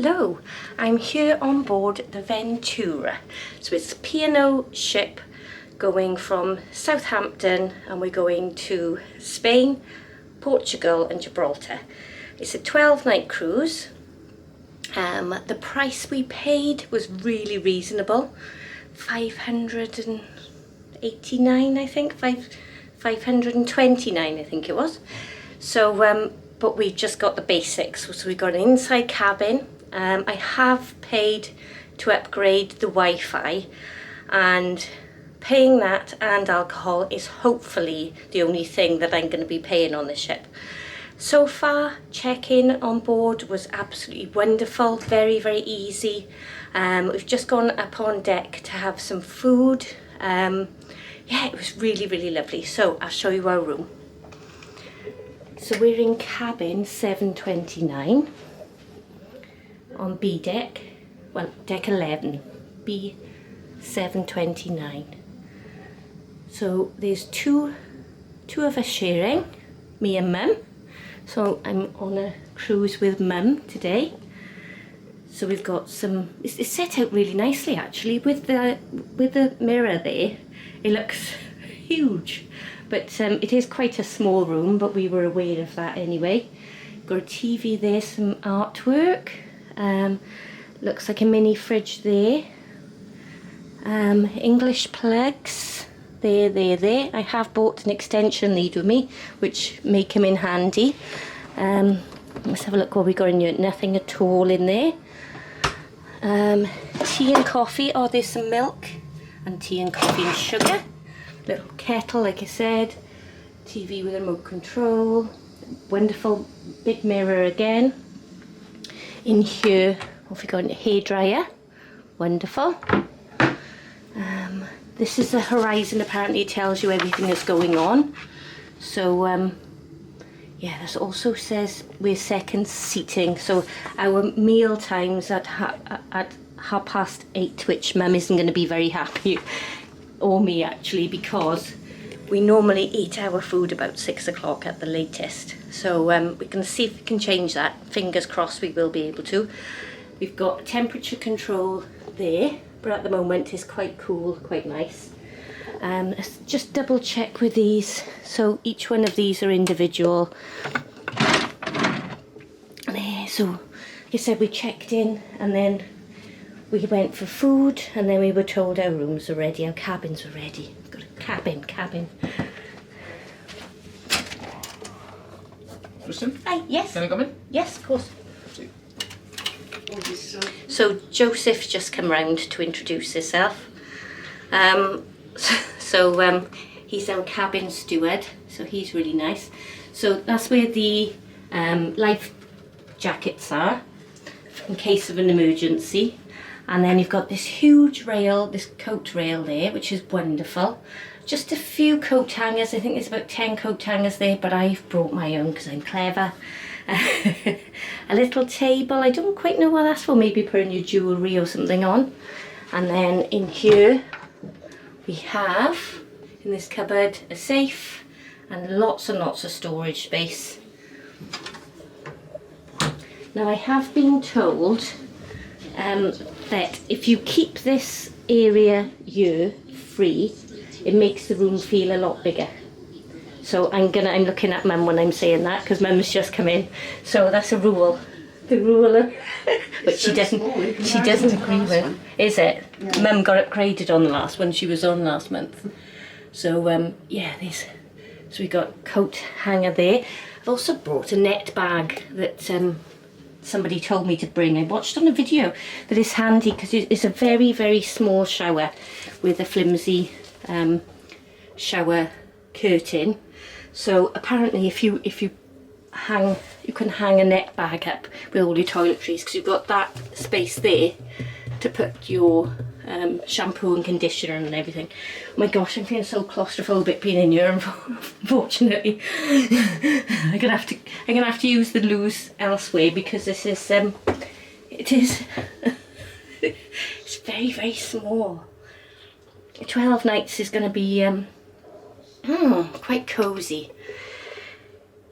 Hello, I'm here on board the Ventura. So it's a P&O ship going from Southampton and we're going to Spain, Portugal and Gibraltar. It's a 12-night cruise. The price we paid was really reasonable. 589 I think, 529 I think it was. So but we just got the basics, so we got an inside cabin. I have paid to upgrade the Wi-Fi, and paying that and alcohol is hopefully the only thing that I'm going to be paying on the ship. So far, check-in on board was absolutely wonderful, very, very easy. We've just gone up on deck to have some food. Yeah, it was really, really lovely. So I'll show you our room. So we're in cabin 729 on B deck, well, deck 11, B 729. So there's two of us sharing, me and Mum. So I'm on a cruise with Mum today. So we've got some, it's set out really nicely actually with the mirror there. It looks huge. But it is quite a small room, but we were aware of that anyway. Got a TV there, some artwork. Looks like a mini fridge there. English plugs, there. I have bought an extension lead with me, which may come in handy. Let's have a look what we got in here. Nothing at all in there. Tea and coffee. Oh, there's some milk and tea and coffee and sugar. Little kettle, like I said, TV with a remote control, wonderful big mirror again. In here, what have we got? A hairdryer, wonderful. This is the horizon, apparently it tells you everything that's going on. So, yeah, this also says we're second seating. So our meal times at 8:30, which Mum isn't going to be very happy. Or me actually, because we normally eat our food about 6 o'clock at the latest. So we can see if we can change that. Fingers crossed we will be able to. We've got temperature control there, but at the moment it's quite cool, quite nice. Let's just double check with these. So each one of these are individual. There, so like I said, we checked in and then we went for food, and then we were told our rooms are ready, our cabins were ready. We've got a cabin. Kristen? Hi, yes. Can I come in? Yes, of course. So Joseph's just come round to introduce himself. He's our cabin steward, so he's really nice. So that's where the life jackets are, in case of an emergency. And then you've got this huge rail, this coat rail there, which is wonderful. Just a few coat hangers. I think there's about 10 coat hangers there, but I've brought my own because I'm clever. A little table. I don't quite know what that's for. Maybe putting your jewellery or something on. And then in here we have, in this cupboard, a safe and lots and lots of storage space. Now I have been told that if you keep this area here free, it makes the room feel a lot bigger. So I'm looking at Mum when I'm saying that, because Mum's just come in. So that's a rule. The rule of, but she doesn't agree with. Is it? Yeah. Mum got upgraded on the last one. She was on last month. So yeah, so we got coat hanger there. I've also brought a net bag that somebody told me to bring. I watched on a video that is handy because it's a very, very small shower with a flimsy shower curtain. So apparently if you hang, you can hang a net bag up with all your toiletries, because you've got that space there to put your shampoo and conditioner and everything. Oh my gosh, I'm feeling so claustrophobic being in here, unfortunately. I'm gonna have to use the loos elsewhere, because this is it's very, very small. 12 nights is gonna be quite cozy.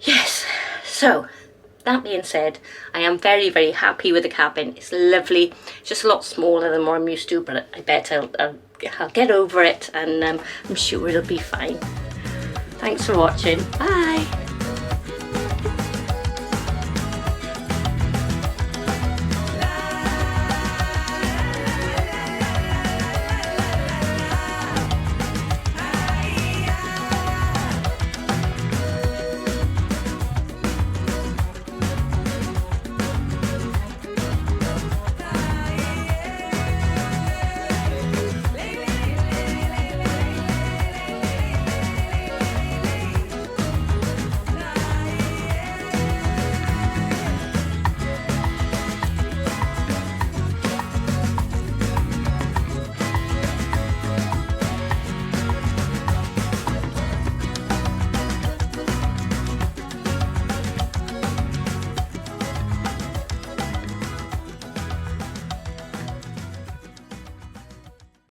Yes, so that being said, I am very, very happy with the cabin. It's lovely. It's just a lot smaller than what I'm used to, but I bet I'll get over it, and I'm sure it'll be fine. Thanks for watching. Bye.